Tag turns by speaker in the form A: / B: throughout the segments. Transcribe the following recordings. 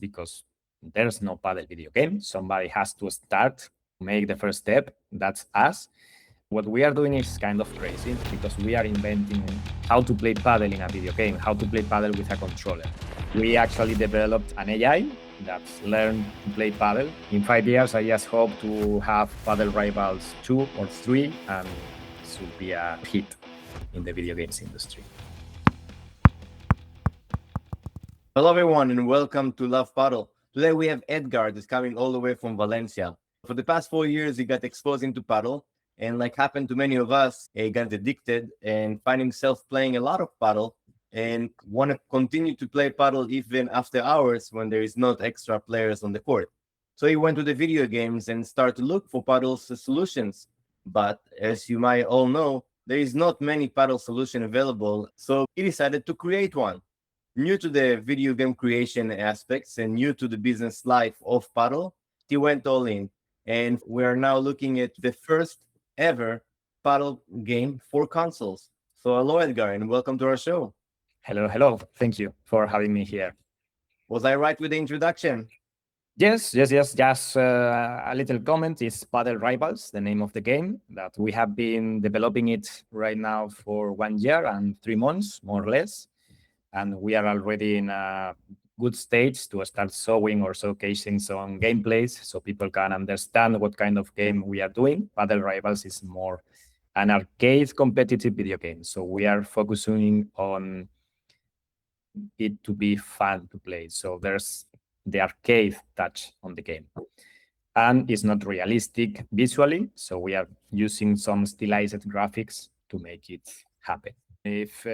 A: because there's no paddle video game. Somebody has to start, make the first step. That's us. What we are doing is kind of crazy because we are inventing how to play paddle in a video game, how to play paddle with a controller. We actually developed an AI that's learned to play paddle. In 5 years, I just hope to have Padel Rivals 2 or 3, and it should be a hit in the video games industry.
B: Hello, everyone, and welcome to Love Padel. Today we have Edgar, that's coming all the way from Valencia. For the past 4 years, he got exposed into paddle, and like happened to many of us, he got addicted and find himself playing a lot of paddle and want to continue to play paddle even after hours when there is not extra players on the court. So he went to the video games and started to look for paddle solutions. But as you might all know, there is not many paddle solution available, so he decided to create one. New to the video game creation aspects and new to the business life of paddle, he went all in. And we are now looking at the first ever paddle game for consoles. So hello, Edgar, and welcome to our show.
A: Hello. Thank you for having me here.
B: Was I right with the introduction?
A: Yes. Just a little comment is Padel Rivals, the name of the game, that we have been developing it right now for 1 year and 3 months, more or less. And we are already in a good stage to start showing or showcasing some gameplays so people can understand what kind of game we are doing. Padel Rivals is more an arcade competitive video game. So we are focusing on it to be fun to play. So there's the arcade touch on the game. And it's not realistic visually. So we are using some stylized graphics to make it happen. If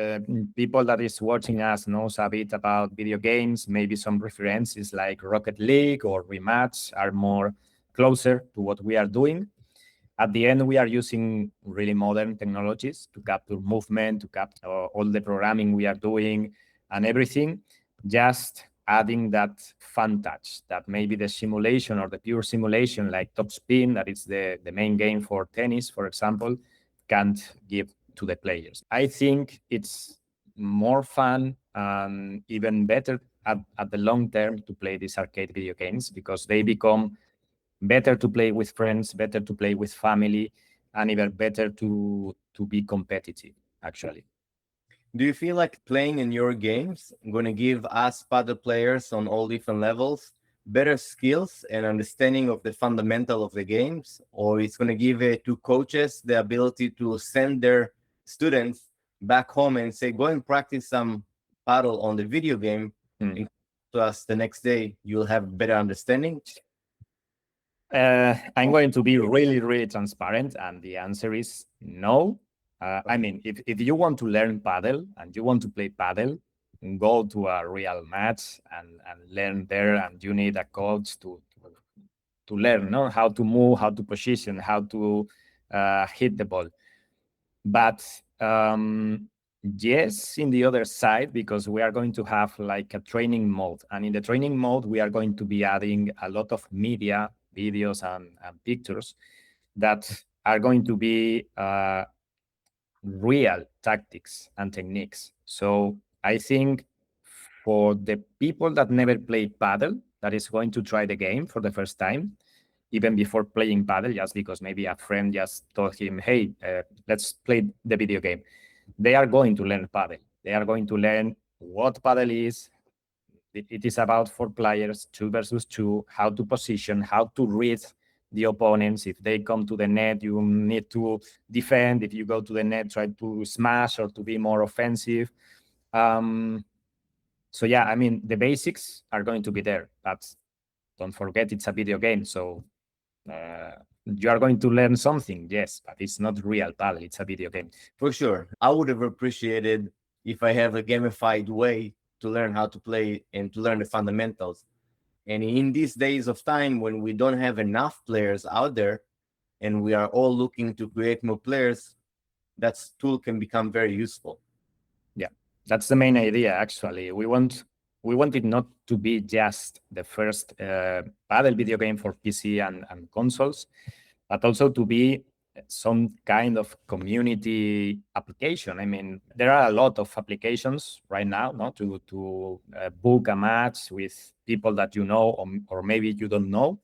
A: people that is watching us knows a bit about video games, maybe some references like Rocket League or Rematch are more closer to what we are doing. At the end, we are using really modern technologies to capture movement, to capture all the programming we are doing and everything, just adding that fun touch that maybe the simulation or the pure simulation like Top Spin, that is the main game for tennis, for example, can't give to the players. I think it's more fun and even better at the long term to play these arcade video games because they become better to play with friends, better to play with family, and even better to be competitive, actually.
B: Do you feel like playing in your games going to give us paddle players on all different levels better skills and understanding of the fundamental of the games, or it's going to give to coaches the ability to send their students back home and say, go and practice some paddle on the video game, and to us the next day you'll have better understanding?
A: I'm going to be really transparent, and the answer is no. I mean, if you want to learn paddle and you want to play paddle, go to a real match and learn there, and you need a coach to learn how to move, how to position, how to hit the ball. But yes, in the other side, because we are going to have like a training mode, and in the training mode we are going to be adding a lot of media, videos and pictures that are going to be real tactics and techniques. So I think for the people that never played paddle, that is going to try the game for the first time, even before playing paddle, just because maybe a friend just told him, hey, let's play the video game. They are going to learn paddle. They are going to learn what paddle is. It is about 4 players, 2 versus 2, how to position, how to read the opponents. If they come to the net, you need to defend. If you go to the net, try to smash or to be more offensive. So yeah, I mean, the basics are going to be there, but don't forget it's a video game. So you are going to learn something, yes, but it's not real paddle. It's a video game.
B: For sure. I would have appreciated if I have a gamified way to learn how to play and to learn the fundamentals. And in these days of time when we don't have enough players out there and we are all looking to create more players, that tool can become very useful.
A: Yeah, that's the main idea, actually. We want it not to be just the first paddle video game for PC and consoles, but also to be some kind of community application. I mean, there are a lot of applications right now, no, to book a match with people that you know, or maybe you don't know.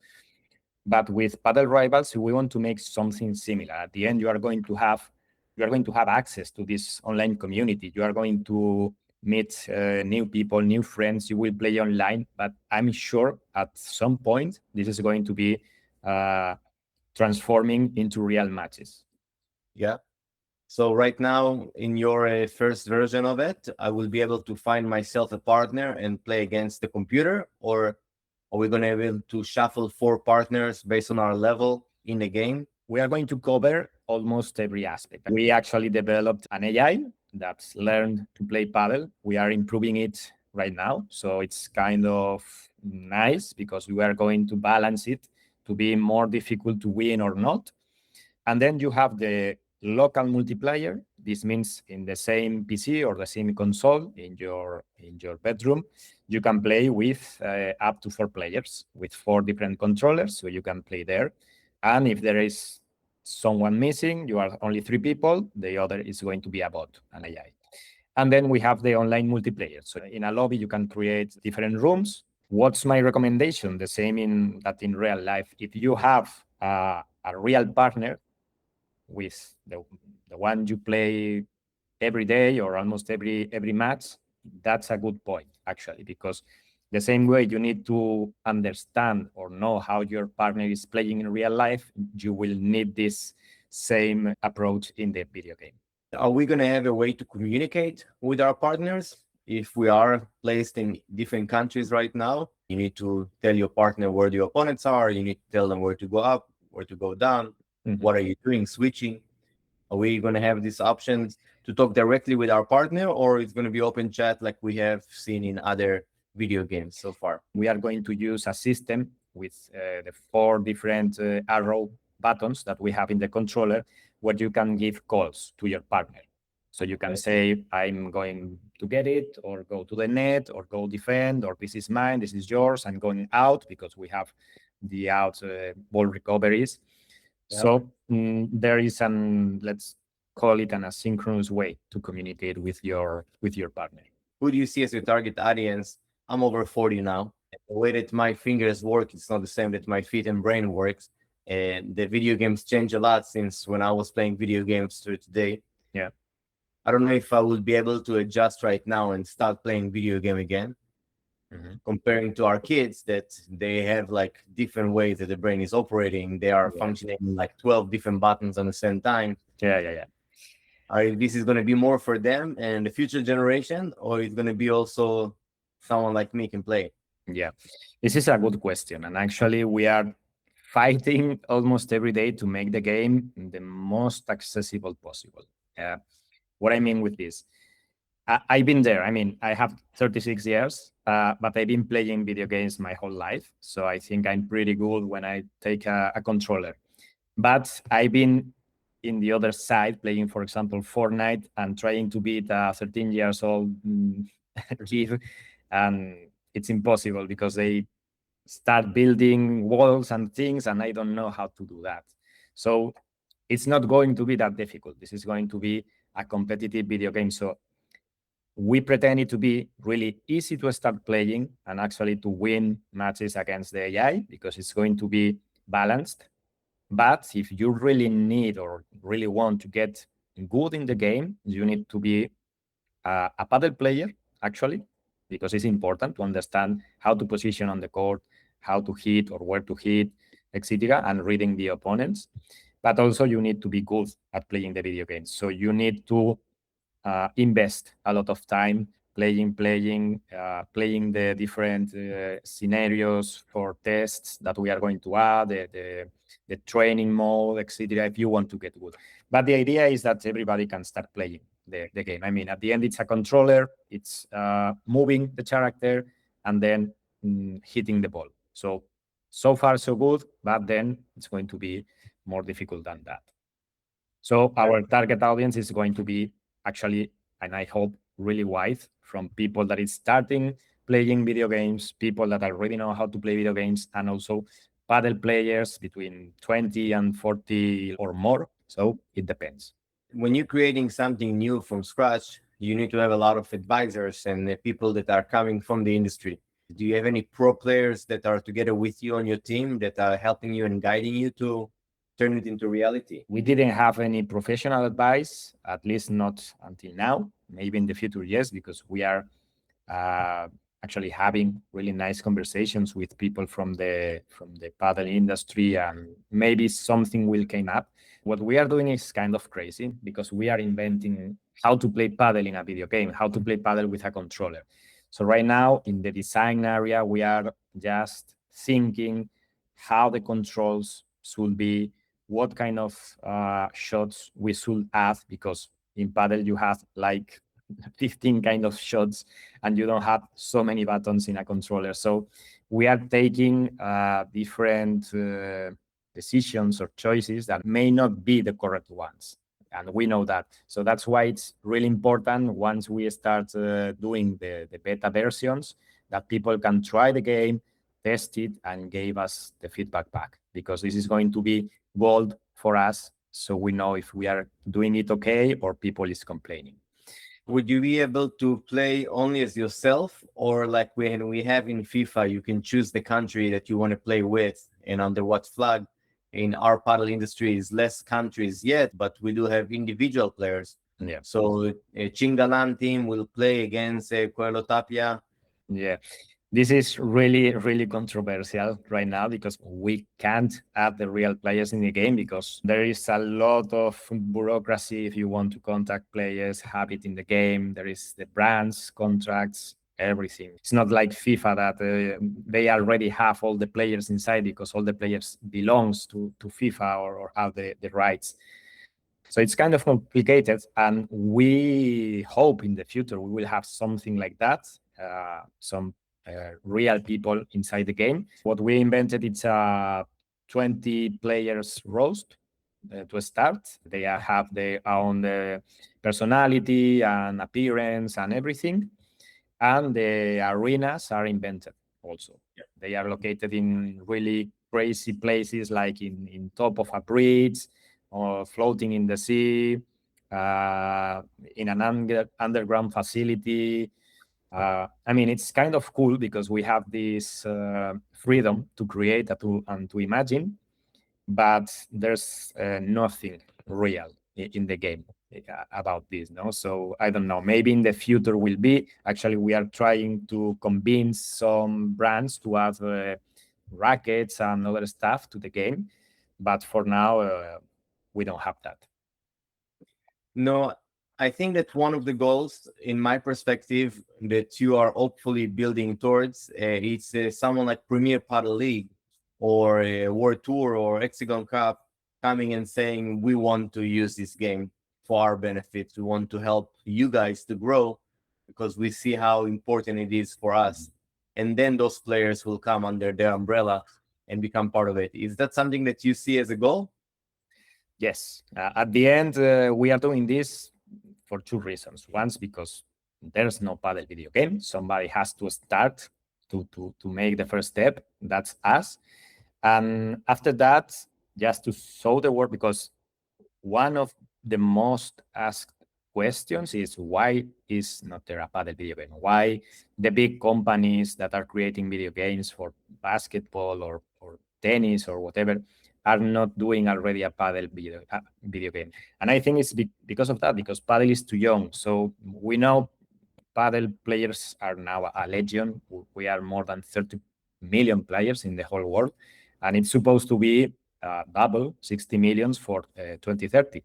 A: But with Padel Rivals, we want to make something similar. At the end, you are going to have access to this online community. You are going to meet new people, new friends. You will play online, but I'm sure at some point this is going to be transforming into real matches.
B: Yeah. So right now, in your first version of it, I will be able to find myself a partner and play against the computer, or are we going to be able to shuffle 4 partners based on our level in the game?
A: We are going to cover almost every aspect. We actually developed an AI that's learned to play paddle. We are improving it right now. So it's kind of nice because we are going to balance it to be more difficult to win or not. And then you have the local multiplayer. This means in the same PC or the same console in your bedroom, you can play with up to 4 players with 4 different controllers. So you can play there. And if there is someone missing, you are only 3 people, the other is going to be a bot, an AI. And then we have the online multiplayer. So in a lobby, you can create different rooms. What's my recommendation? The same in real life. If you have a real partner with the one you play every day or almost every match, that's a good point, actually, because the same way you need to understand or know how your partner is playing in real life, you will need this same approach in the video game.
B: Are we going to have a way to communicate with our partners? If we are placed in different countries right now, you need to tell your partner where the opponents are. You need to tell them where to go up, where to go down. Mm-hmm. What are you doing? Switching. Are we going to have these options to talk directly with our partner, or it's going to be open chat like we have seen in other video games so far?
A: We are going to use a system with the 4 different arrow buttons that we have in the controller, where you can give calls to your partner. So you can say, I'm going to get it, or go to the net, or go defend, or this is mine, this is yours, I'm going out, because we have the out ball recoveries. Yep. So there is let's call it an asynchronous way to communicate with your partner.
B: Who do you see as your target audience? I'm over 40 now. The way that my fingers work, it's not the same that my feet and brain works. And the video games change a lot since when I was playing video games to today.
A: Yeah.
B: I don't know if I will be able to adjust right now and start playing video game again. Mm-hmm. Comparing to our kids, that they have like different ways that the brain is operating. They are functioning like 12 different buttons on the same time.
A: Yeah.
B: This is going to be more for them and the future generation, or it's going to be also someone like me can play?
A: Yeah, this is a good question. And actually, we are fighting almost every day to make the game the most accessible possible. What I mean with this, I've been there. I mean, I have 36 years, but I've been playing video games my whole life. So I think I'm pretty good when I take a controller. But I've been in the other side playing, for example, Fortnite and trying to beat a 13 years old kid. And it's impossible because they start building walls and things, and I don't know how to do that. So it's not going to be that difficult. This is going to be a competitive video game. So we pretend it to be really easy to start playing and actually to win matches against the AI, because it's going to be balanced. But if you really need or really want to get good in the game, you need to be a paddle player, actually, because it's important to understand how to position on the court, how to hit or where to hit, etc., and reading the opponents. But also you need to be good at playing the video games. So you need to invest a lot of time playing the different scenarios for tests that we are going to add, the training mode, etc., if you want to get good. But the idea is that everybody can start playing the game. I mean, at the end, it's a controller, it's moving the character, and then hitting the ball. So far, so good, but then it's going to be more difficult than that. So our target audience is going to be actually, and I hope, really wide, from people that is starting playing video games, people that already know how to play video games, and also paddle players between 20 and 40 or more. So it depends.
B: When you're creating something new from scratch, you need to have a lot of advisors and people that are coming from the industry. Do you have any pro players that are together with you on your team that are helping you and guiding you to turn it into reality?
A: We didn't have any professional advice, at least not until now. Maybe in the future, yes, because we are uh, actually having really nice conversations with people from the paddle industry, and maybe something will come up. What we are doing is kind of crazy because we are inventing how to play paddle in a video game, how to play paddle with a controller. So right now in the design area, we are just thinking how the controls should be, what kind of shots we should add, because in paddle you have like 15 kind of shots and you don't have so many buttons in a controller. So we are taking different decisions or choices that may not be the correct ones. And we know that. So that's why it's really important once we start doing the beta versions that people can try the game, test it, and give us the feedback back, because this is going to be gold for us. So we know if we are doing it okay or people is complaining.
B: Would you be able to play only as yourself, or like when we have in FIFA, you can choose the country that you want to play with and under what flag? In our paddle industry is less countries yet, but we do have individual players.
A: Yeah.
B: So a Chingalan team will play against Coelho Tapia.
A: Yeah. This is really, really controversial right now because we can't add the real players in the game because there is a lot of bureaucracy if you want to contact players, have it in the game. There is the brands, contracts, everything. It's not like FIFA that they already have all the players inside because all the players belongs to FIFA or have the rights. So it's kind of complicated, and we hope in the future we will have something like that, some real people inside the game. What we invented, it's a 20 players roast to start. They have their own personality and appearance and everything. And the arenas are invented also. Yeah. They are located in really crazy places like in top of a bridge or floating in the sea, in an underground facility. I mean, it's kind of cool because we have this freedom to create and to imagine, but there's nothing real in the game about this. No, so I don't know. Maybe in the future will be. Actually, we are trying to convince some brands to add rackets and other stuff to the game, but for now, we don't have that.
B: No, I think that one of the goals, in my perspective, that you are hopefully building towards, it's someone like Premier Padel League or a World Tour or Hexagon Cup coming and saying, we want to use this game for our benefits. We want to help you guys to grow because we see how important it is for us. And then those players will come under their umbrella and become part of it. Is that something that you see as a goal?
A: Yes. At the end, we are doing this for two reasons. Once, because there's no paddle video game. Somebody has to start to make the first step. That's us. And after that, just to show the world, because one of the most asked questions is why is not there a paddle video game? Why the big companies that are creating video games for basketball or tennis or whatever are not doing already a paddle video game? And I think it's because of that, because paddle is too young. So we know paddle players are now a legion. We are more than 30 million players in the whole world, and it's supposed to be double 60 millions for 2030.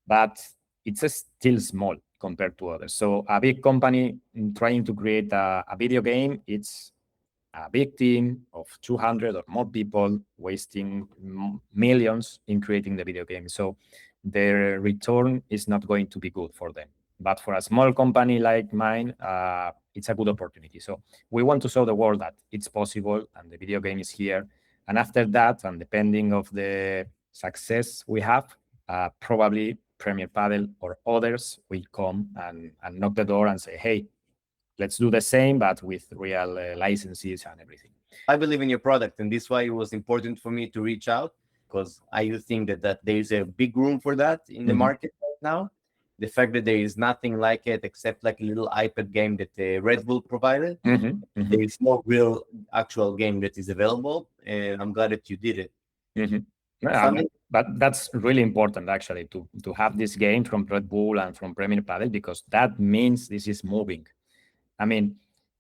A: But it's still small compared to others. So a big company trying to create a video game, it's a big team of 200 or more people wasting millions in creating the video game. So their return is not going to be good for them. But for a small company like mine, it's a good opportunity. So we want to show the world that it's possible and the video game is here. And after that, and depending of the success we have, probably Premier Padel or others will come and knock the door and say, hey, let's do the same, but with real licenses and everything.
B: I believe in your product, and this is why it was important for me to reach out, because I do think that there's a big room for that in the
A: Mhm.
B: market right now. The fact that there is nothing like it except like a little iPad game that Red Bull provided.
A: Mhm.
B: There
A: Mhm.
B: is no real actual game that is available, and I'm glad that you did it.
A: Mhm. Yeah,
B: Something,
A: but that's really important actually to have this game from Red Bull and from Premier Padel because that means this is moving. I mean,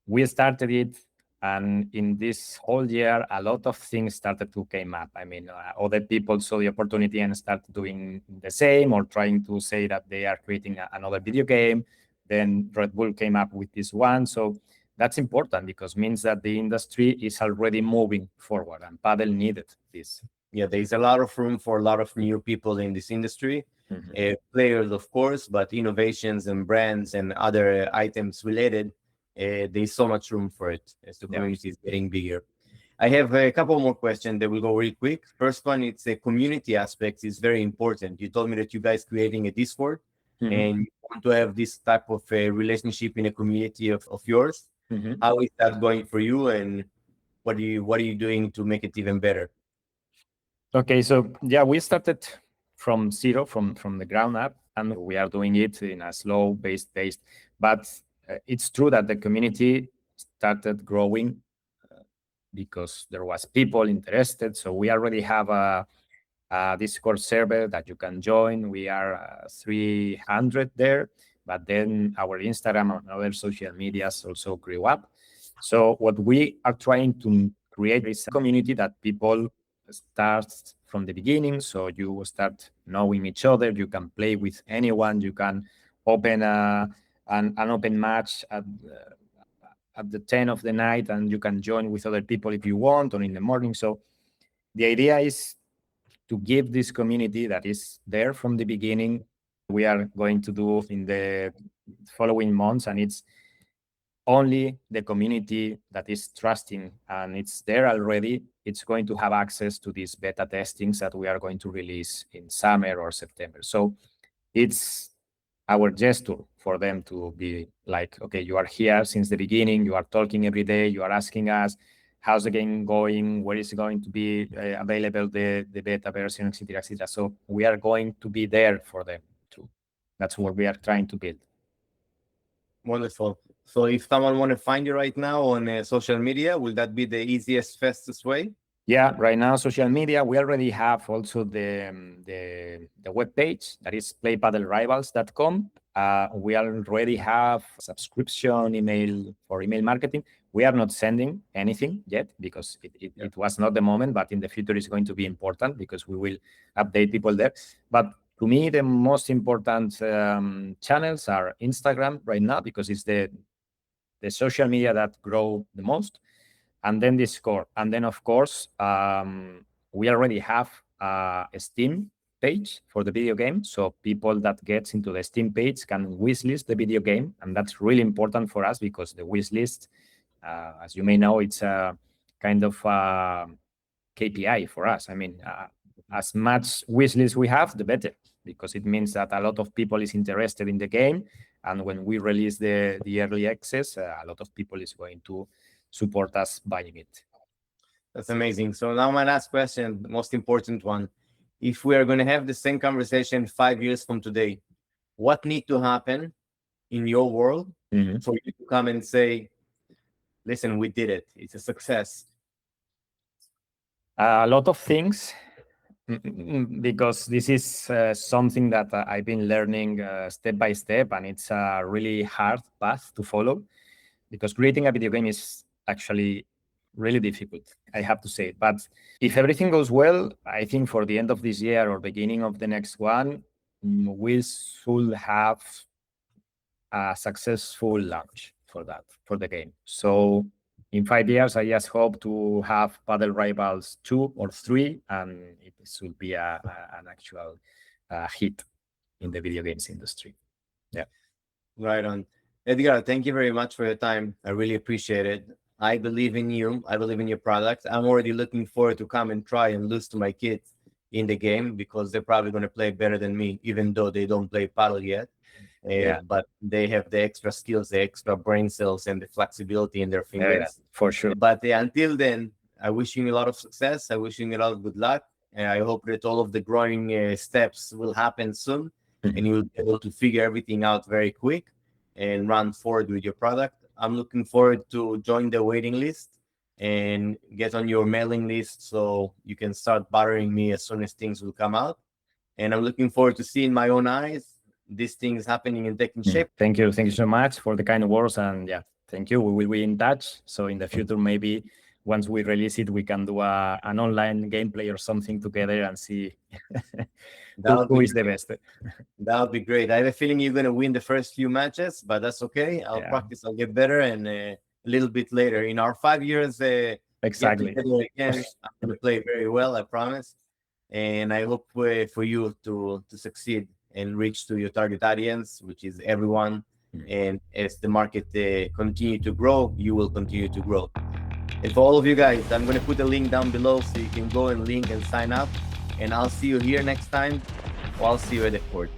A: we started it, and in this whole year, a lot of things started to came up. I mean, other people saw the opportunity and started doing the same or trying to say that they are creating another video game. Then Red Bull came up with this one. So that's important because it means that the industry is already moving forward, and Padel needed this.
B: yeah, there's a lot of room for a lot of new people in this industry,
A: Mhm.
B: players, of course, but innovations and brands and other items related. There's so much room for it as the
A: Yeah.
B: community is getting bigger. I have a couple more questions that will go really quick. First one, it's the community aspect is very important. You told me that you guys creating a Discord
A: Mhm.
B: and you want to have this type of a relationship in a community of yours.
A: Mhm.
B: How is that going for you, and what are you doing to make it even better?
A: Okay, so yeah, we started from zero, from the ground up, and we are doing it in a slow based. But it's true that the community started growing because there was people interested. So we already have a Discord server that you can join. We are 300 there, but then our Instagram and other social medias also grew up. So what we are trying to create is a community that people start from the beginning. So you start knowing each other. You can play with anyone. You can open an open match at the 10 of the night, and you can join with other people if you want or in the morning. So the idea is to give this community that is there from the beginning. We are going to do in the following months, and it's only the community that is trusting and it's there already. It's going to have access to these beta testings that we are going to release in summer or September. So it's our gesture for them to be like, okay, you are here since the beginning, you are talking every day, you are asking us how's the game going, where is it going to be available, the beta version, etc., etc. So we are going to be there for them too. That's what we are trying to build.
B: Wonderful. So if someone want to find you right now on social media, will that be the easiest, fastest way?
A: Yeah, right now social media. We already have also the web page that is playpadelrivals.com. We already have subscription email for email marketing. We are not sending anything yet because it was not the moment, but in the future it's going to be important because we will update people there. But to me, the most important channels are Instagram right now because it's the social media that grow the most, and then Discord. And then, of course, we already have a Steam page for the video game. So people that gets into the Steam page can wishlist the video game. And that's really important for us because the wishlist, as you may know, it's a kind of KPI for us. I mean, as much wishlist we have, the better, because it means that a lot of people is interested in the game. And when we release the early access, a lot of people is going to support us buying it.
B: That's amazing. So now my last question, the most important one. If we are going to have the same conversation 5 years from today, what need to happen in your world for you to come and say, listen, we did it. It's a success.
A: A lot of things, because this is something that I've been learning step by step, and it's a really hard path to follow because creating a video game is actually really difficult, I have to say. But if everything goes well, I think for the end of this year or beginning of the next one, we should have a successful launch for the game. So in 5 years, I just hope to have Padel Rivals 2 or 3, and it should be an actual hit in the video games industry. Yeah.
B: Right on. Edgar, thank you very much for your time. I really appreciate it. I believe in you. I believe in your product. I'm already looking forward to come and try and lose to my kids in the game because they're probably going to play better than me, even though they don't play paddle yet.
A: Yeah.
B: But they have the extra skills, the extra brain cells, and the flexibility in their
A: Yeah,
B: fingers.
A: for sure.
B: But until then, I wish you a lot of success. I wish you a lot of good luck. I hope that all of the growing steps will happen soon, and you will be able to figure everything out very quick and run forward with your product. I'm looking forward to join the waiting list and get on your mailing list so you can start bothering me as soon as things will come out. And I'm looking forward to seeing my own eyes these things happening and taking shape.
A: Thank you so much for the kind words, and yeah, thank you. We will be in touch. So in the future, maybe once we release it, we can do an online gameplay or something together and see who is the best.
B: That would be great. I have a feeling you're going to win the first few matches, but that's okay. I'll practice, I'll get better, and a little bit later in our 5 years,
A: exactly.
B: Again, I'm going to play very well, I promise. And I hope for you to succeed and reach to your target audience, which is everyone. And as the market continue to grow, you will continue to grow. And for all of you guys, I'm going to put a link down below so you can go and link and sign up. And I'll see you here next time, or I'll see you at the court.